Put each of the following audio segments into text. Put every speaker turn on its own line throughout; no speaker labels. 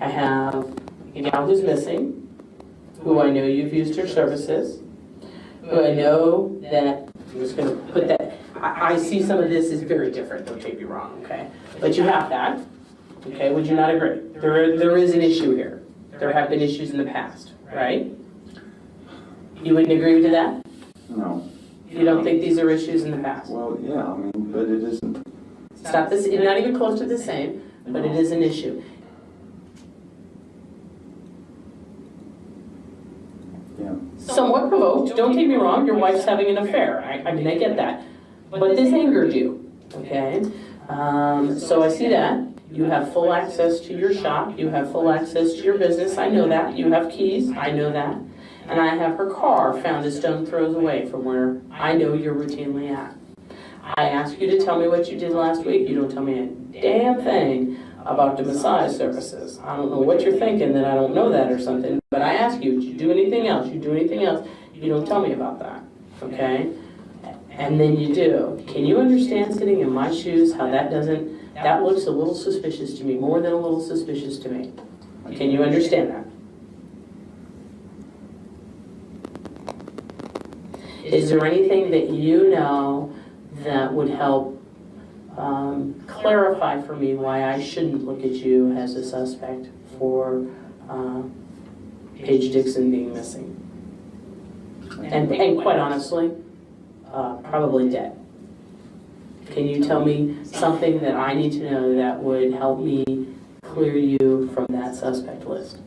I have a gal who's missing, who I know you've used her services, who I know that, I'm just going to put that, I see some of this is very different, don't take me wrong, okay? But you have that, okay? Would you not agree? There is an issue here. There have been issues in the past, right? You wouldn't agree to that?
No.
You don't think these are issues in the past?
Well, yeah, I mean, but it isn't.
It's not even close to the same, but it is an issue.
Yeah.
Somewhat provoked, don't take me wrong, your wife's having an affair. I mean, I get that. But this angered you, okay? So I see that. You have full access to your shop. You have full access to your business. I know that. You have keys. I know that. And I have her car found a stone throws away from where I know you're routinely at. I asked you to tell me what you did last week. You don't tell me a damn thing about the massage services. I don't know what you're thinking, that I don't know that or something, but I ask you, did you do anything else? You do anything else? You don't tell me about that, okay? And then you do. Can you understand sitting in my shoes, how that looks a little suspicious to me, more than a little suspicious to me? Can you understand that? Is there anything that you know that would help clarify for me why I shouldn't look at you as a suspect for Paige Dixon being missing? And quite honestly, probably dead. Can you tell me something that I need to know that would help me clear you from that suspect list?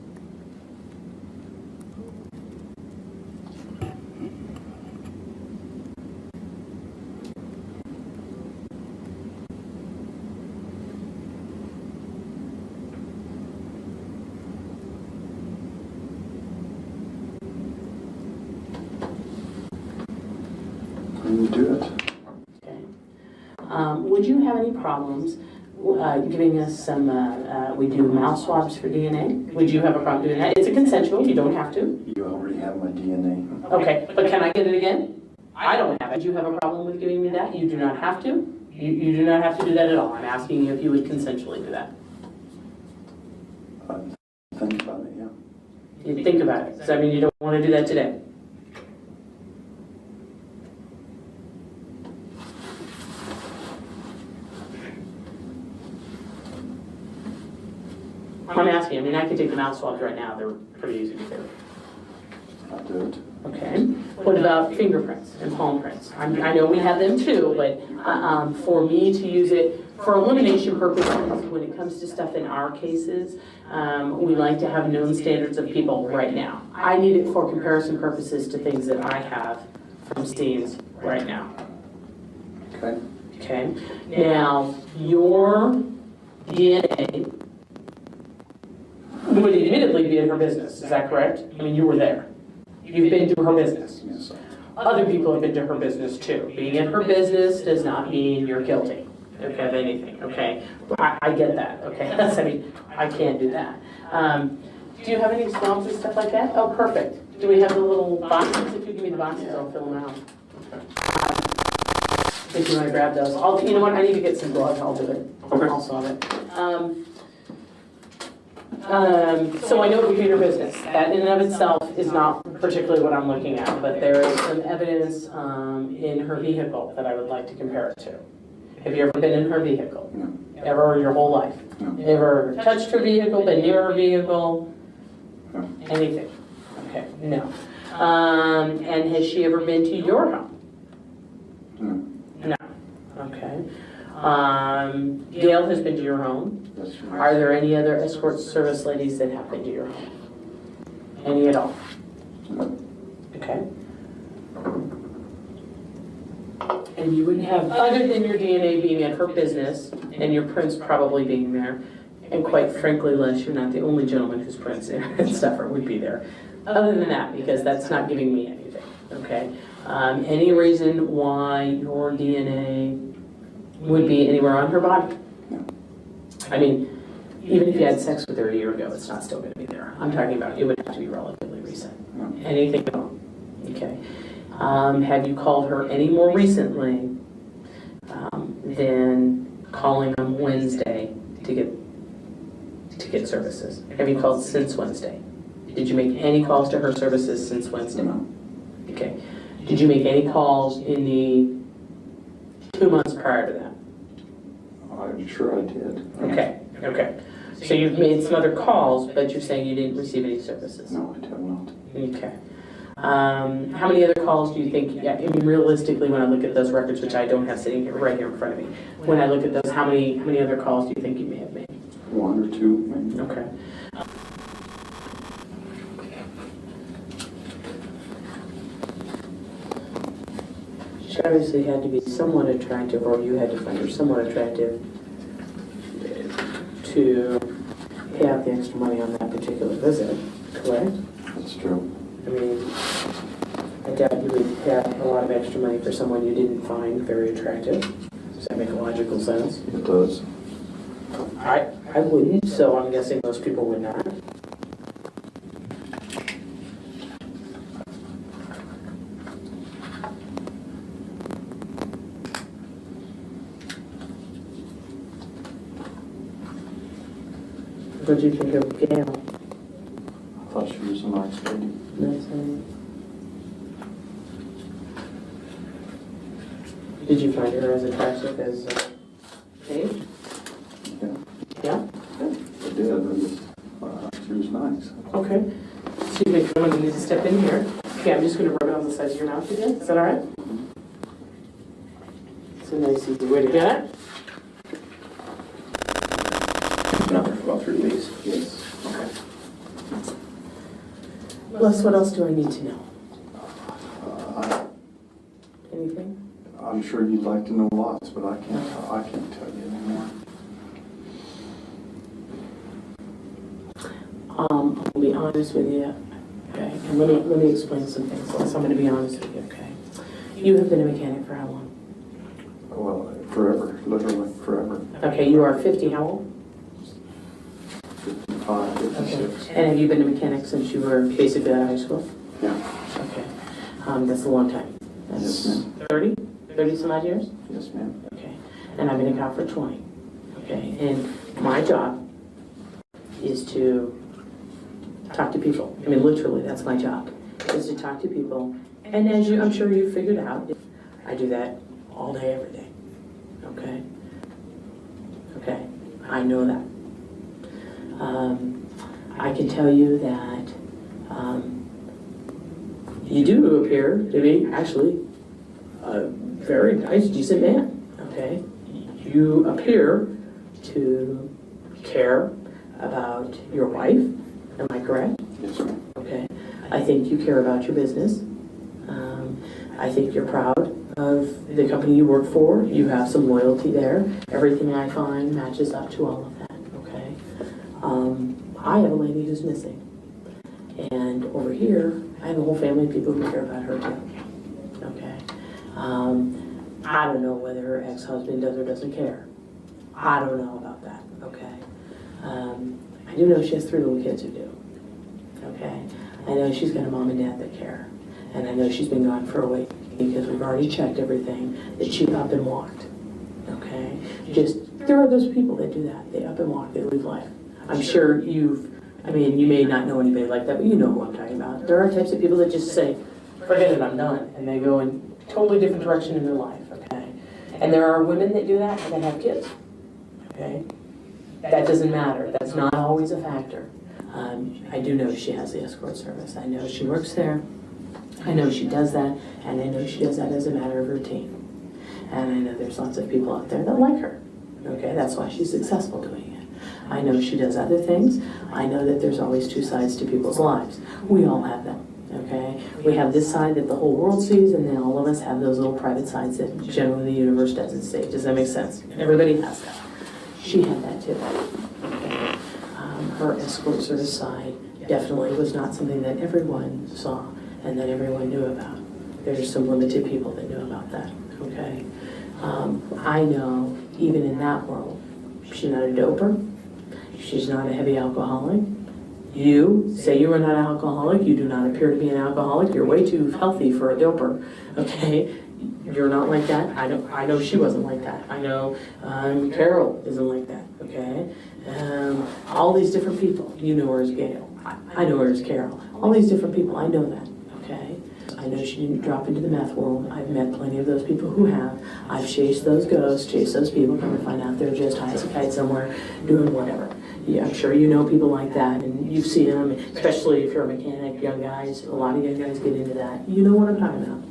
Can you do it?
Okay. Would you have any problems giving us some, we do mouth swabs for DNA? Would you have a problem doing that? It's a consensual, you don't have to.
You already have my DNA.
Okay, but can I get it again? I don't have it. Do you have a problem with giving me that? You do not have to? You do not have to do that at all. I'm asking you if you would consensually do that.
Think about it, yeah.
You think about it. Does that mean you don't want to do that today? I'm asking, I mean, I could take the mouth swabs right now. They're pretty easy to do.
I'll do it.
Okay. What about fingerprints and palm prints? I know we have them too, but for me to use it for elimination purposes, when it comes to stuff in our cases, we like to have known standards of people right now. I need it for comparison purposes to things that I have from scenes right now.
Okay.
Okay. Now, your DNA would admittedly be in her business, is that correct? I mean, you were there. You've been to her business.
Yes, sir.
Other people have been to her business too. Being in her business does not mean you're guilty, okay, of anything, okay? I get that, okay? I mean, I can't do that. Do you have any swabs and stuff like that? Oh, perfect. Do we have the little boxes? If you give me the boxes, I'll fill them out. If you want to grab those. You know what, I need to get some blood, I'll do it.
Okay.
I'll solve it. So I know it would be your business. That in and of itself is not particularly what I'm looking at, but there is some evidence in her vehicle that I would like to compare it to. Have you ever been in her vehicle?
No.
Ever your whole life?
No.
Ever touched her vehicle, been near her vehicle?
No.
Anything? Okay, no. And has she ever been to your home?
No.
No. Okay. Gail has been to your home.
Yes, sir.
Are there any other escort service ladies that have been to your home? Any at all?
No.
Okay. And you wouldn't have, other than your DNA being at her business and your prints probably being there, and quite frankly, Les, you're not the only gentleman whose prints and stuff would be there. Other than that, because that's not giving me anything, okay? Any reason why your DNA would be anywhere on her body?
No.
I mean, even if you had sex with her a year ago, it's not still going to be there. I'm talking about it would have to be relatively recent.
No.
Anything at all? Okay. Have you called her any more recently than calling on Wednesday to get get services? Have you called since Wednesday? Did you make any calls to her services since Wednesday?
No.
Okay. Did you make any calls in the 2 months prior to that?
I'm sure I did.
Okay, okay. So you've made some other calls, but you're saying you didn't receive any services?
No, I have not.
Okay. How many other calls do you think, I mean, realistically, when I look at those records, which I don't have sitting here, right here in front of me, when I look at those, how many other calls do you think you may have made?
1 or 2, maybe.
Okay. She obviously had to be somewhat attractive, or you had to find her somewhat attractive to pay out the extra money on that particular visit, correct?
That's true.
I mean, I doubt you would pay out a lot of extra money for someone you didn't find very attractive. Does that make a logical sense?
It does.
I wouldn't, so I'm guessing most people would not. What did you think of Gail?
I thought she was a nice lady.
Nice lady. Did you find her as attractive as Paige?
Yeah,
Yeah?
I did. She was nice.
Okay. Excuse me, I'm going to need to step in here. Okay, I'm just going to rub it on the sides of your mouth again. Is that all right? It's a nice, easy way to get it. Another go through these.
Yes.
Okay. Les, what else do I need to know? Anything?
I'm sure you'd like to know lots, but I can't tell you anymore.
I'll be honest with you, okay? And let me explain some things. Les, I'm going to be honest with you, okay? You have been a mechanic for how long?
Well, forever, literally forever.
Okay, you are 50, how old?
55, 56.
And have you been a mechanic since you were basically out of high school?
Yeah.
Okay. That's a long time.
Yes,
That's
ma'am.
30? 30 some odd years?
Yes, ma'am.
Okay. And I've been a cop for 20. Okay. And my job is to talk to people. I mean, literally, that's my job, is to talk to people. And as I'm sure you figured out, I do that all day, every day. Okay? Okay. I know that. I can tell you that you do appear to be actually a very nice, decent man, okay? You appear to care about your wife, am I correct?
Yes, ma'am.
Okay. I think you care about your business. I think you're proud of the company you work for. You have some loyalty there. Everything I find matches up to all of that, okay? I have a lady who's missing. And over here, I have a whole family of people who care about her too, okay? I don't know whether her ex-husband does or doesn't care. I don't know about that, okay? I do know she has 3 little kids who do, okay? I know she's got a mom and dad that care. And I know she's been gone for a week because we've already checked everything, that she up and walked, okay? There are those people that do that. They up and walk, they live life. I'm sure you may not know anybody like that, but you know who I'm talking about. There are types of people that just say, forget it, I'm done. And they go in a totally different direction in their life, okay? And there are women that do that and that have kids, okay? That doesn't matter. That's not always a factor. I do know she has the escort service. I know she works there. I know she does that, and I know she does that as a matter of routine. And I know there's lots of people out there that like her, okay? That's why she's successful doing it. I know she does other things. I know that there's always 2 sides to people's lives. We all have them, okay? We have this side that the whole world sees, and then all of us have those little private sides that generally the universe doesn't see. Does that make sense? Everybody has that. She had that too, okay? Her escort service side definitely was not something that everyone saw and that everyone knew about. There's some limited people that knew about that, okay? I know, even in that world, she's not a doper. She's not a heavy alcoholic. You say you are not an alcoholic. You do not appear to be an alcoholic. You're way too healthy for a doper, okay? You're not like that. I know she wasn't like that. I know Carol isn't like that, okay? All these different people, you know her as Gail. I know her as Carol. All these different people, I know that, okay? I know she didn't drop into the meth world. I've met plenty of those people who have. I've chased those ghosts, chased those people, come to find out they're just high as a kite somewhere doing whatever. Yeah, I'm sure you know people like that, and you've seen them, especially if you're a mechanic, young guys. A lot of young guys get into that. You know what I'm talking about.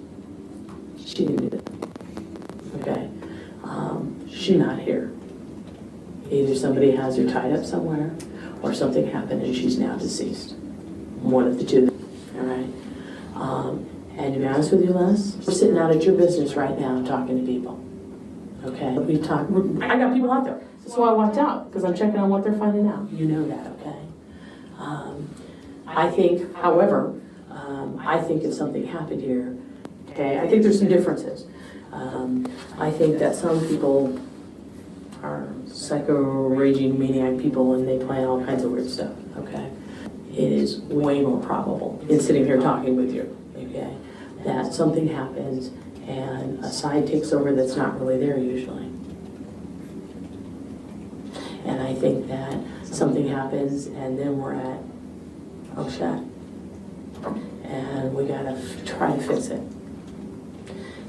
She didn't do that, okay? She's not here. Either somebody has her tied up somewhere, or something happened and she's now deceased. One of the two, all right? And to be honest with you, Les, we're sitting out at your business right now talking to people, okay? I got people out there. That's why I walked out, because I'm checking on what they're finding out. You know that, okay? I think, however, I think if something happened here, okay, I think there's some differences. I think that some people are psycho-raging maniac people and they plan all kinds of weird stuff, okay? It is way more probable in sitting here talking with you, okay, that something happens and a side takes over that's not really there usually. And I think that something happens and then we're at, oh shit, and we gotta try to fix it.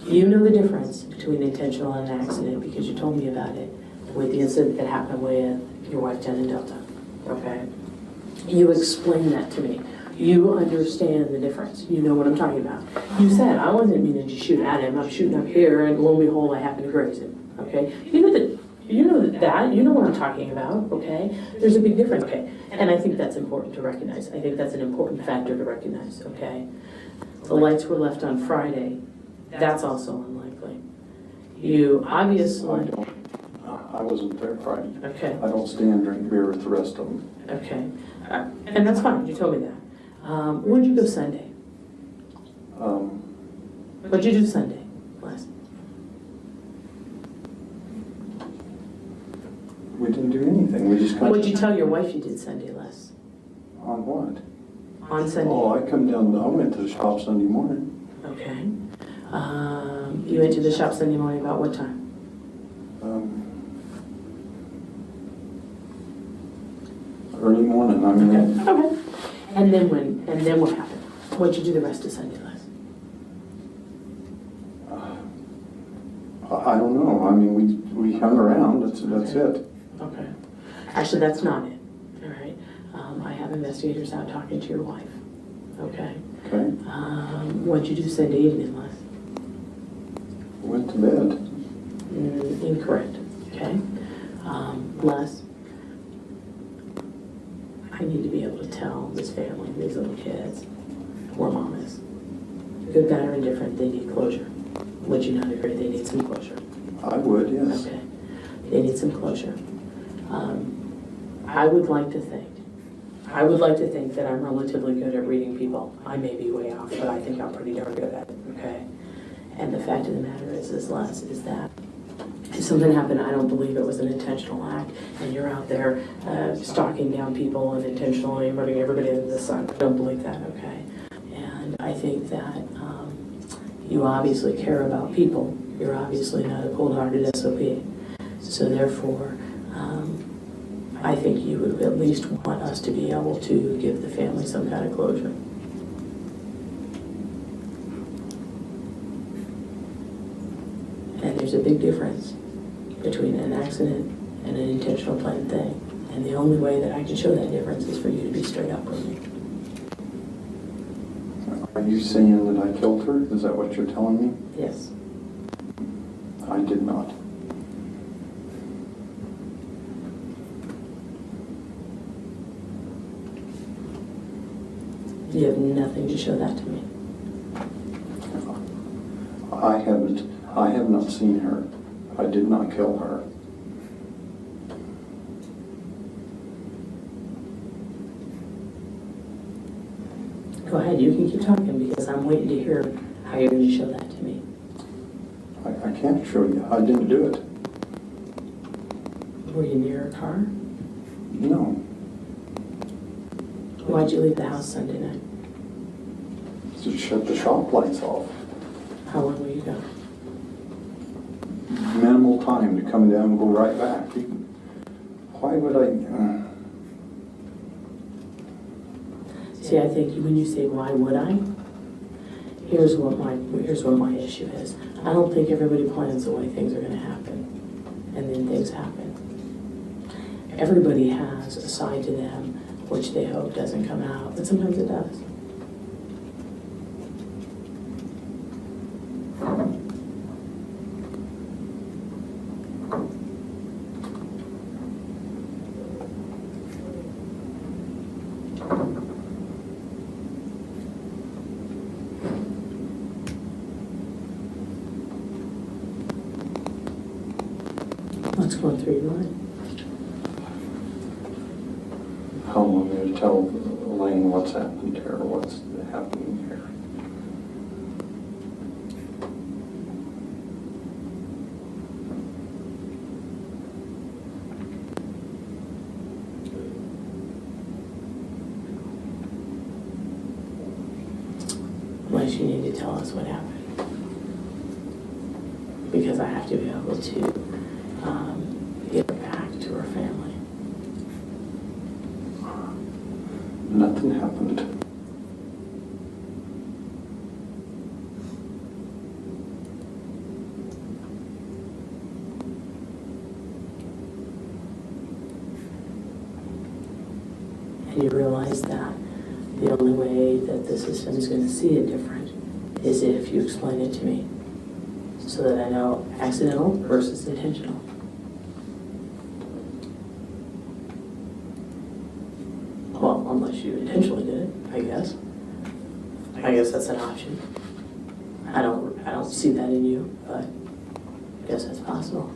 You know the difference between intentional and an accident because you told me about it with the incident that happened with your wife, Jen and Delta, okay? You explained that to me. You understand the difference. You know what I'm talking about. You said, I wasn't meaning to shoot at him. I'm shooting up here and lo and behold, I happen to graze him, okay? You know what I'm talking about, okay? There's a big difference, okay? And I think that's important to recognize. I think that's an important factor to recognize, okay? The lights were left on Friday. That's also unlikely. You obviously...
I wasn't there Friday.
Okay.
I don't stay and drink beer with the rest of them.
Okay. And that's fine, you told me that. Where'd you go Sunday? What'd you do Sunday, Les?
We didn't do anything. We just kind of...
What'd you tell your wife you did Sunday, Les?
On what?
On Sunday?
Oh, I went to the shop Sunday morning.
Okay. You went to the shop Sunday morning about what time?
Early morning, I mean.
Okay. And then what happened? What'd you do the rest of Sunday, Les?
I don't know. I mean, we hung around. That's it.
Okay. Actually, that's not it. All right. I have investigators out talking to your wife. Okay.
Okay.
What'd you do Sunday evening, Les?
Went to bed.
Incorrect. Okay. Les, I need to be able to tell this family, these little kids, where Mom is. Good, bad, or indifferent, they need closure. Would you not agree they need some closure?
I would, yes.
Okay. They need some closure. I would like to think that I'm relatively good at reading people. I may be way off, but I think I'm pretty darn good at it, okay? And the fact of the matter is Les, is that if something happened, I don't believe it was an intentional act, and you're out there stalking down people and intentionally running everybody into the sun. I don't believe that, okay? And I think that you obviously care about people. You're obviously not a cold-hearted SOP. So therefore, I think you would at least want us to be able to give the family some kind of closure. And there's a big difference between an accident and an intentional planned thing. And the only way that I can show that difference is for you to be straight up with me.
Are you saying that I killed her? Is that what you're telling me?
Yes.
I did not.
You have nothing to show that to me.
I have not seen her. I did not kill her.
Go ahead, you can keep talking because I'm waiting to hear how you're going to show that to me.
I can't show you. I didn't do it.
Were you near a car?
No.
Why'd you leave the house Sunday night?
To shut the shop lights off.
How long were you gone?
time to come down and go right back. Why would I?
See, I think when you say, why would I? Here's what my issue is. I don't think everybody plans the way things are gonna happen, and then things happen. Everybody has a side to them which they hope doesn't come out, but sometimes it does. What's going through your mind?
How am I going to tell Elaine what's happened to her, what's happening here?
Unless you need to tell us what happened. Because I have to be able to get her back to her family.
Nothing happened.
And you realize that the only way that the system is going to see it different is if you explain it to me, so that I know accidental versus intentional. Well, unless you intentionally did it, I guess. I guess that's an option. I don't see that in you, but I guess that's possible.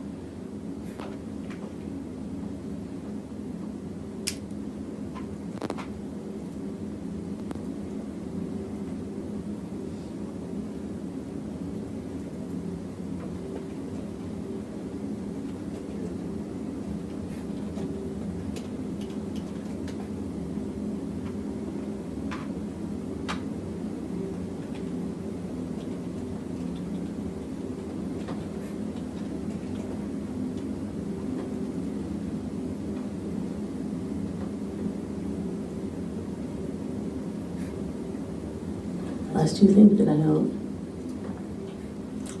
Last two things that I don't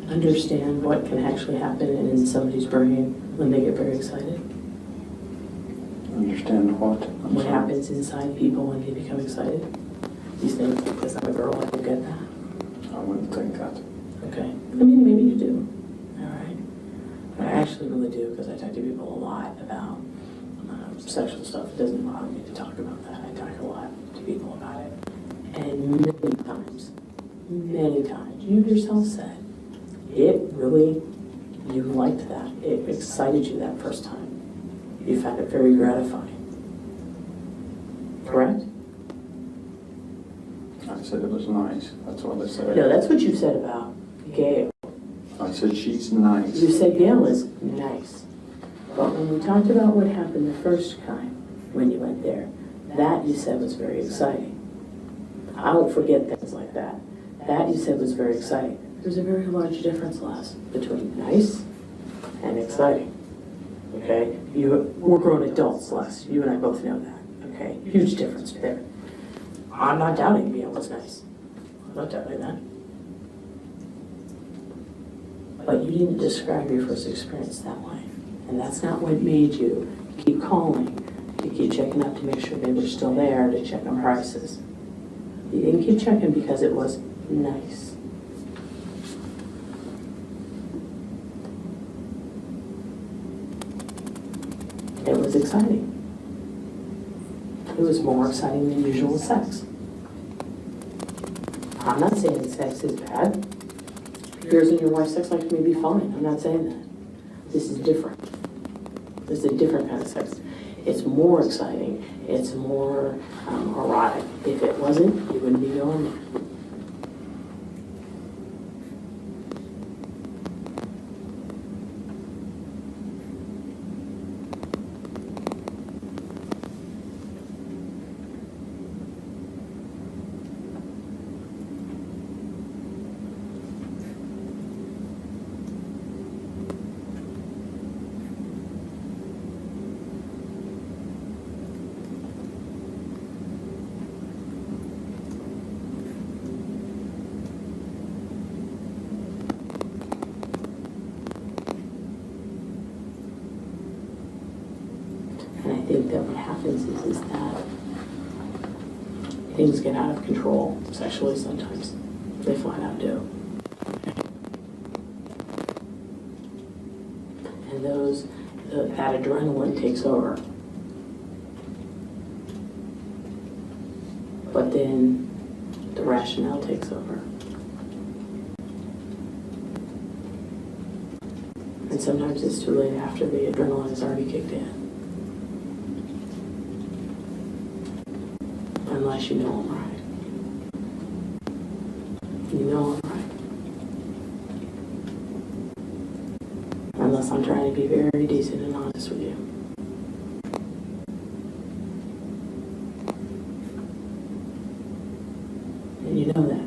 understand what can actually happen in somebody's brain when they get very excited.
Understand what?
What happens inside people when they become excited? You think, because I'm a girl, I don't get that.
I wouldn't think that.
Okay. I mean, maybe you do. All right. But I actually really do, because I talk to people a lot about sexual stuff. It doesn't bother me to talk about that. I talk a lot to people about it. And many times, you yourself said, you liked that. It excited you that first time. You found it very gratifying. Correct?
I said it was nice. That's what I said.
No, that's what you said about Gail.
I said she's nice.
You said Gail is nice. But when we talked about what happened the first time when you went there, that you said was very exciting. I won't forget things like that. That you said was very exciting. There's a very large difference, Les, between nice and exciting. Okay? We're grown adults, Les. You and I both know that. Okay? Huge difference there. I'm not doubting Gail was nice. I'm not doubting that. But you didn't describe your first experience that way. And that's not what made you keep calling, to keep checking up to make sure they were still there, to check on prices. You didn't keep checking because it was nice. It was exciting. It was more exciting than usual sex. I'm not saying sex is bad. Yours and your wife's sex life may be fine. I'm not saying that. This is different. This is a different kind of sex. It's more exciting. It's more erotic. If it wasn't, you wouldn't be going there. think that what happens is that things get out of control sexually sometimes. They flat out do. And that adrenaline takes over. But then the rationale takes over. And sometimes it's too late after the adrenaline has already kicked in. Unless you know I'm right. You know I'm right. Unless I'm trying to be very decent and honest with you. And you know that.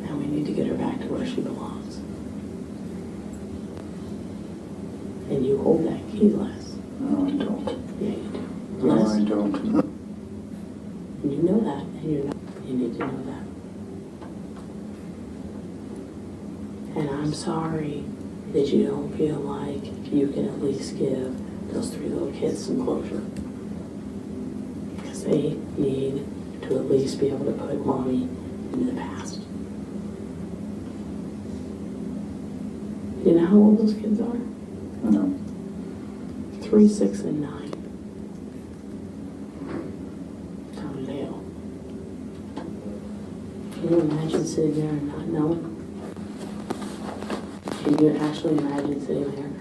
And we need to get her back to where she belongs. And you hold that key, Les.
No, I don't.
Yeah, you do.
No,
Les,
I don't.
you know that, and you're not. You need to know that. And I'm sorry that you don't feel like you can at least give those 3 little kids some closure. Because they need to at least be able to put mommy into the past. You know how old those kids are?
No.
3, 6, and 9. Dale. Can you imagine sitting there and not knowing? Can you actually imagine sitting there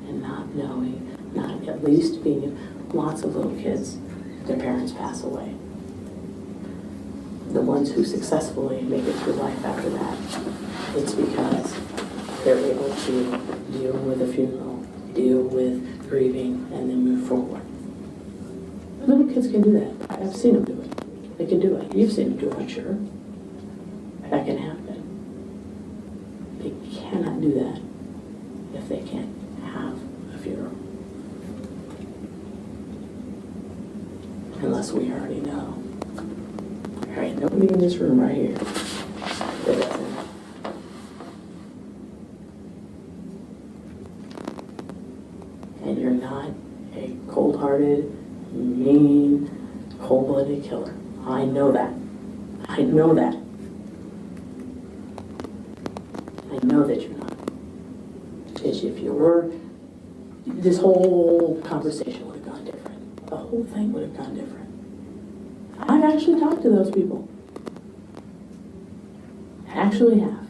and not knowing, not at least being lots of little kids, their parents pass away? The ones who successfully make it through life after that, it's because they're able to deal with a funeral, deal with grieving, and then move forward. Little kids can do that. I've seen them do it. They can do it. You've seen them do it, I'm sure. That can happen. They cannot do that if they can't have a funeral. Unless we already know. All right, nobody in this room right here that doesn't. And you're not a cold-hearted, mean, cold-blooded killer. I know that. I know that. I know that you're not. Because if you were, this whole conversation would have gone different. The whole thing would have gone different. I've actually talked to those people. Actually have.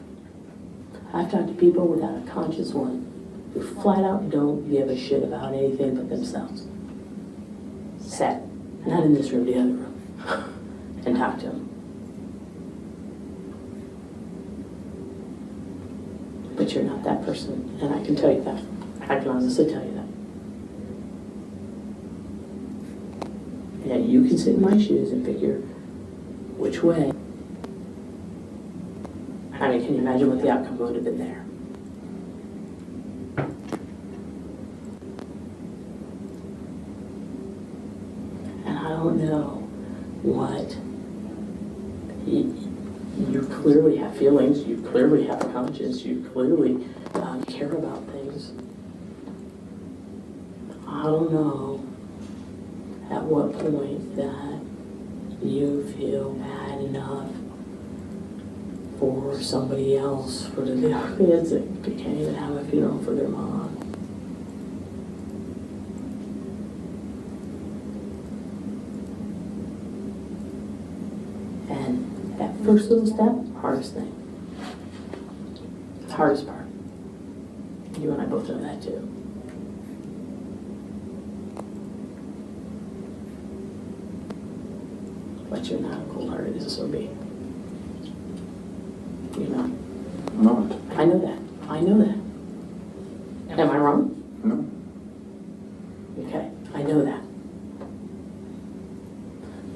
I've talked to people without a conscious one who flat out don't give a shit about anything but themselves. Sat, not in this room, the other room, and talked to them. But you're not that person, and I can tell you that. I can honestly tell you that. Yeah, you can sit in my shoes and figure which way. I mean, can you imagine what the outcome would have been there? And I don't know what. You clearly have feelings, you clearly have a conscience, you clearly care about things. I don't know at what point that you feel bad enough for somebody else, for the little kids that can't even have a funeral for their mom. And that first little step, hardest thing. The hardest part. You and I both know that too. But you're not cold-hearted as a SOB. You're not.
Not.
I know that. I know that. Am I wrong?
No.
Okay, I know that.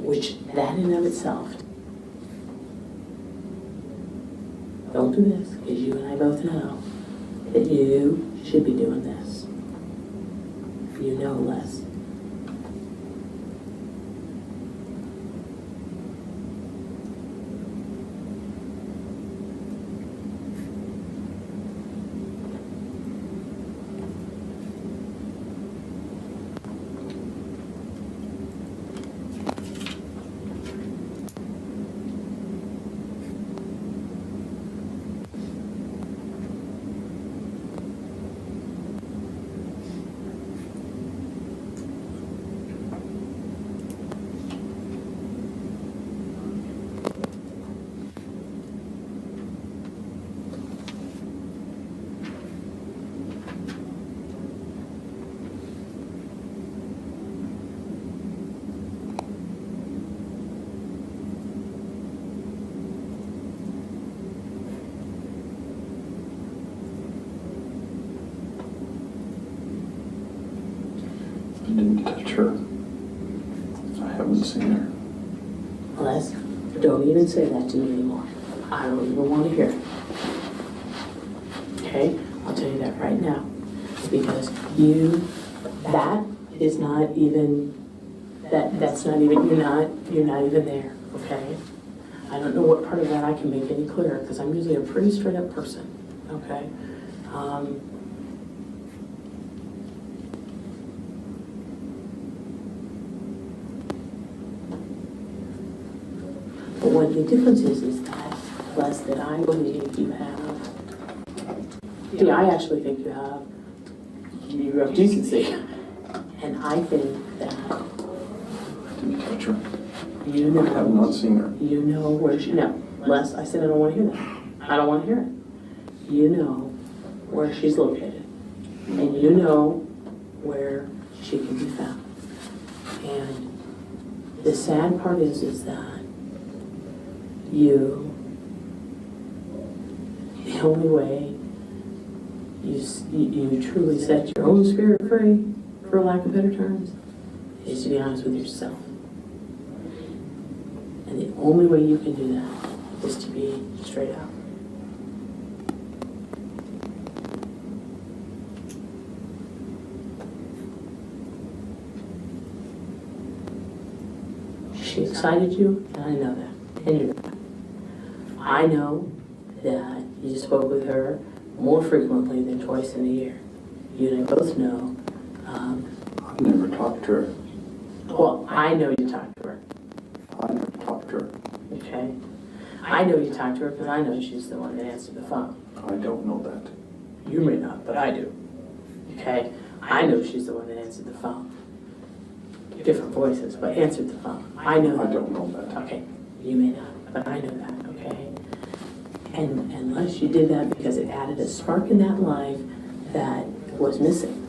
Which, that in and of itself, don't do this, because you and I both know that you should be doing this. You know less.
sure. I haven't seen her.
Les, don't even say that to me anymore. I don't even want to hear it. Okay? I'll tell you that right now. Because that is not even, that's not even, you're not even there, okay? I don't know what part of that I can make any clearer, because I'm usually a pretty straight up person, okay? But what the difference is that, Les, that I believe you have, I actually think you have decency. And I think that
Did you touch her?
you know.
I have not seen her.
You know where she, no, Les, I said I don't want to hear that. I don't want to hear it. You know where she's located. And you know where she can be found. And the sad part is that the only way you truly set your own spirit free, for lack of better terms, is to be honest with yourself. And the only way you can do that is to be straight up. She excited you, and I know that. And you know that. I know that you spoke with her more frequently than twice in a year. You and I both know.
I've never talked to her.
Well, I know you talked to her.
I never talked to her.
Okay? I know you talked to her because I know she's the one that answered the phone.
I don't know that.
You may not, but I do. Okay? I know she's the one that answered the phone. Different voices, but answered the phone. I know that.
I don't know that.
Okay, you may not, but I know that, okay? And unless you did that because it added a spark in that life that was missing.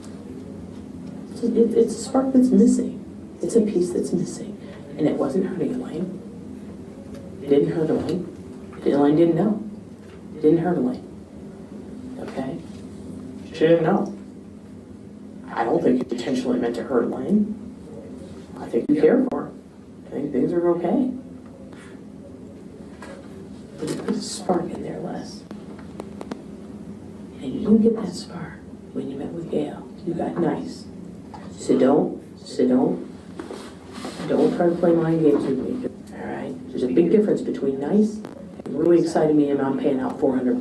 It's a spark that's missing. It's a piece that's missing. And it wasn't hurting Elaine. It didn't hurt Elaine. Elaine didn't know. It didn't hurt Elaine. Okay? She didn't know. I don't think you intentionally meant to hurt Elaine. I think you care for her. I think things are okay. But you put a spark in there, Les. And you didn't get that spark when you met with Gail. You got nice. So don't try to play mind games with me. All right? There's a big difference between nice and really excited me and I'm paying out $400.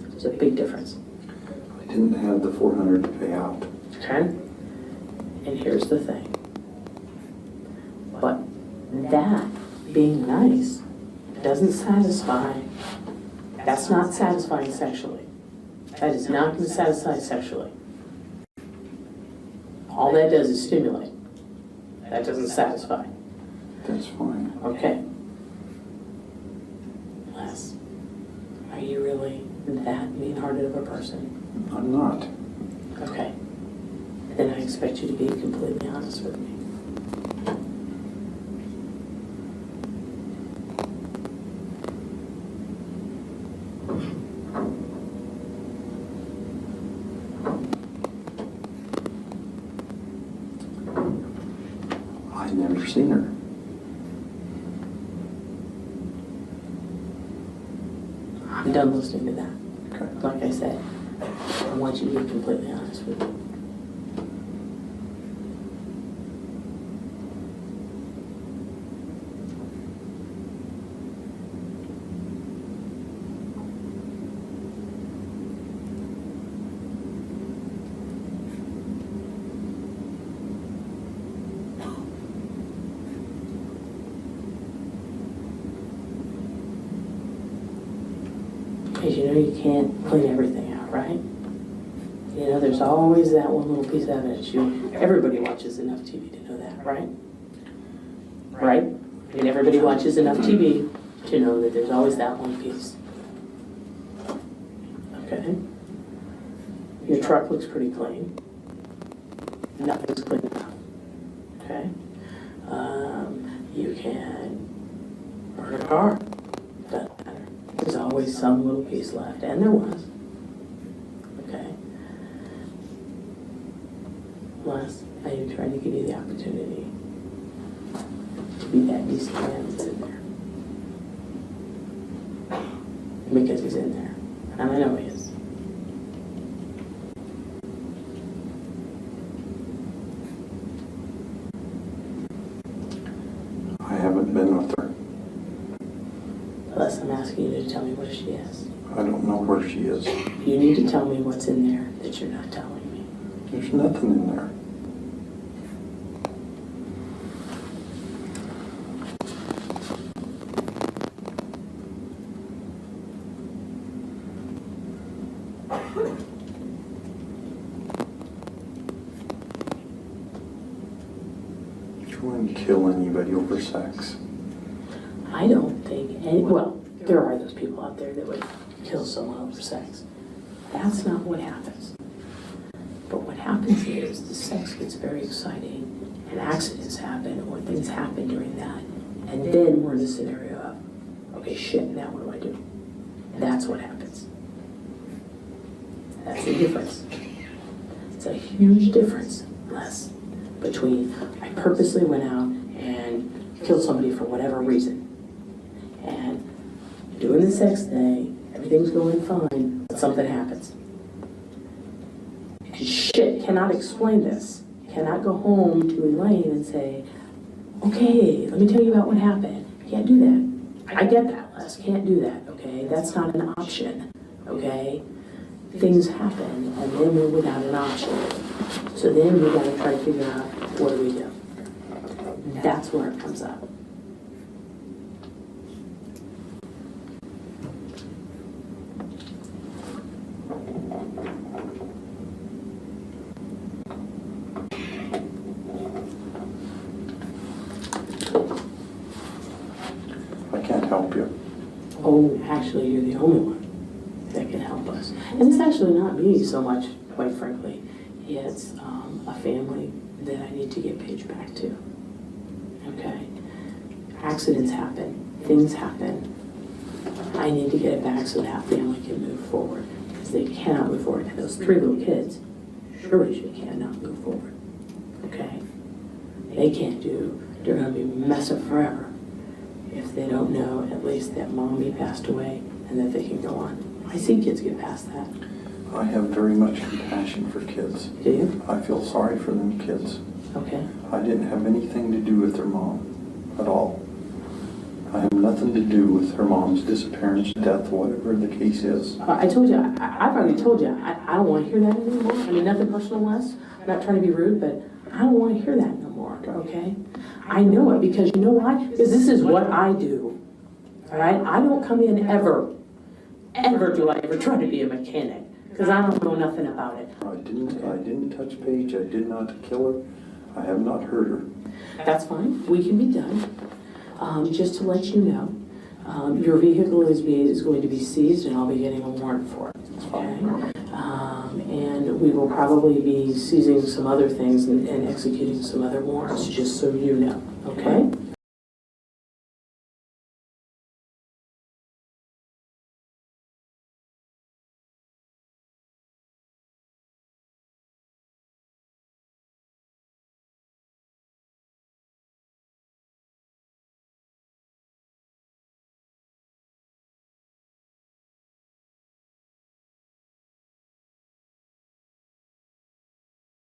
There's a big difference.
I didn't have the 400 to pay out.
Okay? And here's the thing. But that being nice doesn't satisfy. That's not satisfying sexually. That is not going to satisfy sexually. All that does is stimulate. That doesn't satisfy.
That's fine.
Okay. Les, are you really that mean-hearted of a person?
I'm not.
Okay. Then I expect you to be completely honest with me.
I've never seen her.
I'm done listening to that.
Okay.
Like I said, I want you to be completely honest with me. Because you know you can't clean everything out, right? You know, there's always that one little piece of evidence. Everybody watches enough TV to know that, right? Right? And everybody watches enough TV to know that there's always that one piece. Okay? Your truck looks pretty clean. Nothing's clean enough. Okay? You can burn a car. Doesn't matter. There's always some little piece left, and there was. Okay. Les, are you trying to give you the opportunity to be that decent man that's in there. Because he's in there. And I know he is.
I haven't been with her.
Plus, I'm asking you to tell me where she is.
I don't know where she is.
You need to tell me what's in there that you're not telling me.
There's nothing in there. You wouldn't kill anybody over sex.
I don't think any, well, there are those people out there that would kill someone over sex. That's not what happens. But what happens is the sex gets very exciting and accidents happen or things happen during that. And then we're in the scenario of, okay, shit, now what do I do? That's what happens. That's the difference. It's a huge difference, Les, between I purposely went out and killed somebody for whatever reason. And doing the sex thing, everything's going fine, but something happens. Shit cannot explain this. Cannot go home to Elaine and say, okay, let me tell you about what happened. Can't do that. I get that, Les. Can't do that, okay? That's not an option, okay? Things happen, and then we're without an option. So then we gotta try to figure out, what do we do? That's where it comes up.
I can't help you.
Oh, actually, you're the only one that can help us. And it's actually not me so much, quite frankly. It's a family that I need to get Paige back to. Okay? Accidents happen. Things happen. I need to get it back so that family can move forward. Because they cannot move forward. And those 3 little kids, surely she cannot move forward. Okay? They can't do. They're going to be messed up forever if they don't know at least that mommy passed away and that they can go on. I see kids get past that.
I have very much compassion for kids.
Do you?
I feel sorry for them kids.
Okay.
I didn't have anything to do with their mom at all. I have nothing to do with her mom's disappearance, death, whatever the case is.
I told you, I've already told you, I don't want to hear that anymore. I mean, nothing personal, Les. I'm not trying to be rude, but I don't want to hear that no more, okay? I know it because you know why? Because this is what I do, all right? I don't come in ever do I ever try to be a mechanic because I don't know nothing about it.
I didn't touch Paige. I did not kill her. I have not hurt her.
That's fine. We can be done. Just to let you know, your vehicle is going to be seized and I'll be getting a warrant for it. Okay? And we will probably be seizing some other things and executing some other warrants, just so you know. Okay?